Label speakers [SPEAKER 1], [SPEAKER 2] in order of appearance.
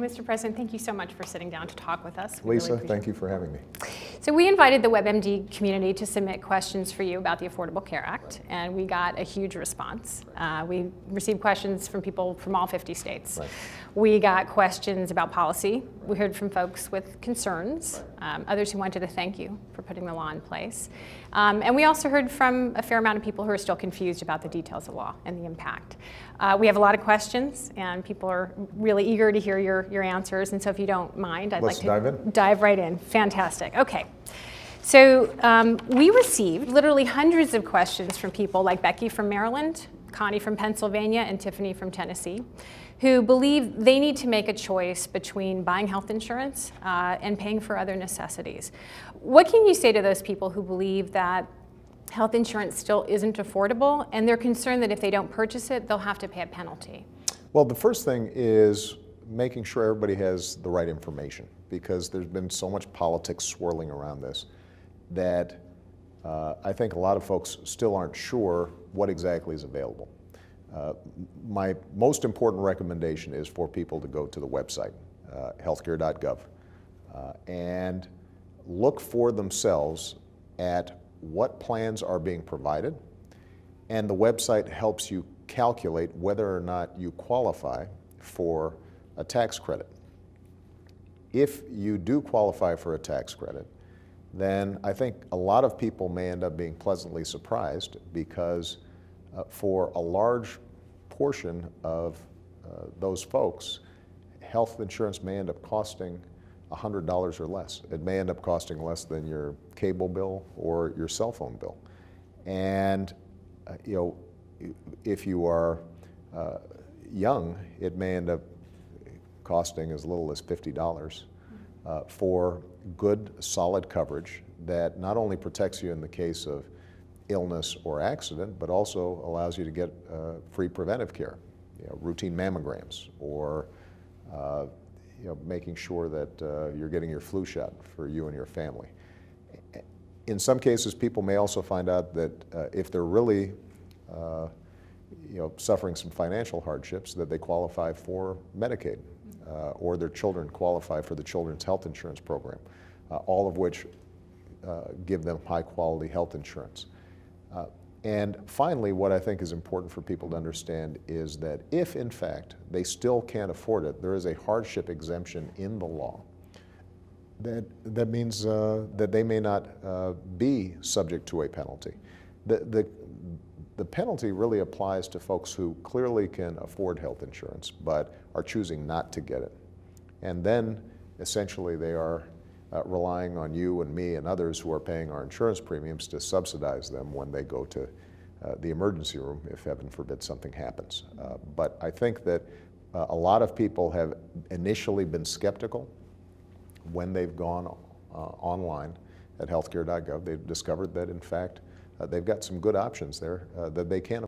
[SPEAKER 1] Mr. President, thank you so much for sitting down to talk with us.
[SPEAKER 2] Lisa, thank you for having me.
[SPEAKER 1] So we invited the WebMD community to submit questions for you about the Affordable Care Act, and we got a huge response. We received questions from people from all 50 states.
[SPEAKER 2] Right.
[SPEAKER 1] We got questions about policy. We heard from folks with concerns, others who wanted to thank you for putting the law in place. And we also heard from a fair amount of people who are still confused about the details of law and the impact. We have a lot of questions, and people are really eager to hear your answers. And so if you don't mind, I'd like to dive right in. Fantastic. Okay. So we received literally hundreds of questions from people like Becky from Maryland, Connie from Pennsylvania, and Tiffany from Tennessee, who believe they need to make a choice between buying health insurance and paying for other necessities. What can you say to those people who believe that health insurance still isn't affordable, and they're concerned that if they don't purchase it, they'll have to pay a penalty?
[SPEAKER 2] Well, the first thing is making sure everybody has the right information, because there's been so much politics swirling around this that I think a lot of folks still aren't sure what exactly is available. My most important recommendation is for people to go to the website, healthcare.gov, and look for themselves at what plans are being provided, and the website helps you calculate whether or not you qualify for a tax credit. If you do qualify for a tax credit, then I think a lot of people may end up being pleasantly surprised, because for a large portion of those folks, health insurance may end up costing $100 or less. It may end up costing less than your cable bill or your cell phone bill. And you know, if you are young, it may end up costing as little as $50 for good, solid coverage that not only protects you in the case of illness or accident, but also allows you to get free preventive care, you know, routine mammograms, or you know, making sure that you're getting your flu shot for you and your family. In some cases, people may also find out that if they're really you know, suffering some financial hardships, that they qualify for Medicaid, or their children qualify for the Children's Health Insurance Program, all of which give them high quality health insurance. And finally, what I think is important for people to understand is that if, in fact, they still can't afford it, there is a hardship exemption in the law. That means that they may not be subject to a penalty. The penalty really applies to folks who clearly can afford health insurance but are choosing not to get it. And then, essentially, they are relying on you and me and others who are paying our insurance premiums to subsidize them when they go to the emergency room, if heaven forbid something happens. But I think that a lot of people have initially been skeptical when they've gone online at healthcare.gov. They've discovered that, in fact, they've got some good options there that they can